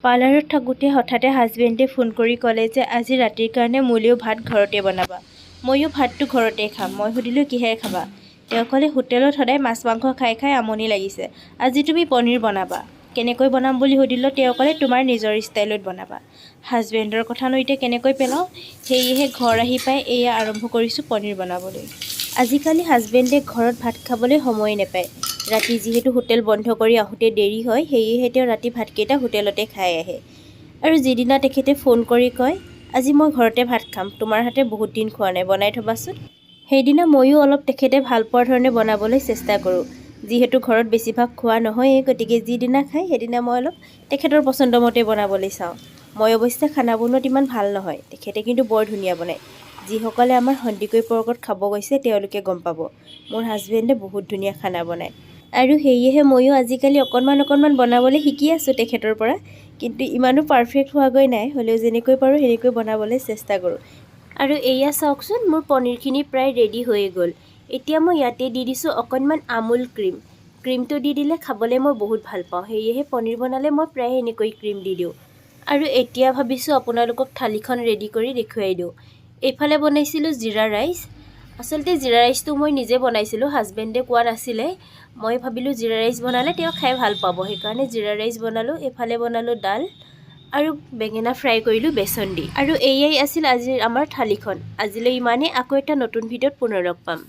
পাৰ্লাৰত থাকোঁতে হঠাতে হাজবেণ্ডে ফোন কৰি ক'লে যে আজি ৰাতিৰ কাৰণে মোলৈও ভাত ঘৰতে বনাবা। ময়ো ভাতটো ঘৰতে খাম। মই সুধিলোঁ কিহেৰে খাবা? তেওঁ ক'লে হোটেলত সদায় মাছ মাংস খাই খাই আমনি লাগিছে, আজি তুমি পনীৰ বনাবা। কেনেকৈ বনাম বুলি সুধিলোঁ, তেওঁ ক'লে তোমাৰ নিজৰ ষ্টাইলত বনাবা। হাজবেণ্ডৰ কথানো এতিয়া কেনেকৈ পেলাওঁ, সেয়েহে ঘৰ আহি পাই এয়া আৰম্ভ কৰিছোঁ পনীৰ বনাবলৈ। আজিকালি হাজবেণ্ডে ঘৰত ভাত খাবলৈ সময় নাপায়। ৰাতি যিহেতু হোটেল বন্ধ কৰি আহোঁতে দেৰি হয়, সেয়েহে তেওঁ ৰাতি ভাতকেইটা হোটেলতে খাই আহে। আৰু যিদিনা তেখেতে ফোন কৰি কয়, আজি মই ঘৰতে ভাত খাম, তোমাৰ হাতে বহুত দিন খোৱা নাই, বনাই থ'বাচোন। সেইদিনা ময়ো অলপ তেখেতে ভাল পোৱাৰ ধৰণে বনাবলৈ চেষ্টা কৰোঁ। যিহেতু ঘৰত বেছিভাগ খোৱা নহয়েই, গতিকে যিদিনা খায় সেইদিনা মই অলপ তেখেতৰ পচন্দমতে বনাবলৈ চাওঁ। মই অৱশ্যে খানা বনোৱাত ইমান ভাল নহয়, তেখেতে কিন্তু বৰ ধুনীয়া বনায়। যিসকলে আমাৰ সন্দিকৈ পৰ্কত খাব গৈছে তেওঁলোকে গম পাব, মোৰ হাজবেণ্ডে বহুত ধুনীয়া খানা বনায়। আৰু সেয়েহে ময়ো আজিকালি অকণমান বনাবলৈ শিকি আছোঁ তেখেতৰ পৰা। কিন্তু ইমানো পাৰফেক্ট হোৱাগৈ নাই, হ'লেও যেনেকৈ পাৰোঁ সেনেকৈ বনাবলৈ চেষ্টা কৰোঁ। আৰু এয়া চাওকচোন, মোৰ পনীৰখিনি প্ৰায় ৰেডি হৈয়ে গ'ল। এতিয়া মই ইয়াতে দি দিছোঁ অকণমান আমুল ক্ৰীম। ক্ৰীমটো দি দিলে খাবলৈ মই বহুত ভাল পাওঁ, সেয়েহে পনীৰ বনালে মই প্ৰায় এনেকৈ ক্ৰীম দি দিওঁ। আৰু এতিয়া ভাবিছোঁ আপোনালোকক থালিখন ৰেডি কৰি দেখুৱাই দিওঁ। এইফালে বনাইছিলোঁ জিৰা ৰাইচ। আচলতে জিৰা ৰাইচটো মই নিজে বনাইছিলোঁ, হাজবেণ্ডে কোৱা নাছিলে। মই ভাবিলোঁ জিৰা ৰাইচ বনালে তেওঁ খাই ভাল পাব, সেইকাৰণে জিৰা ৰাইচ বনালোঁ। এইফালে বনালোঁ ডাল আৰু বেঙেনা ফ্ৰাই কৰিলোঁ বেচন দি। আৰু এয়াই আছিল আজিৰ আমাৰ থালিখন। আজিলৈ ইমানেই, আকৌ এটা নতুন ভিডিঅ'ত পুনৰ লগ পাম।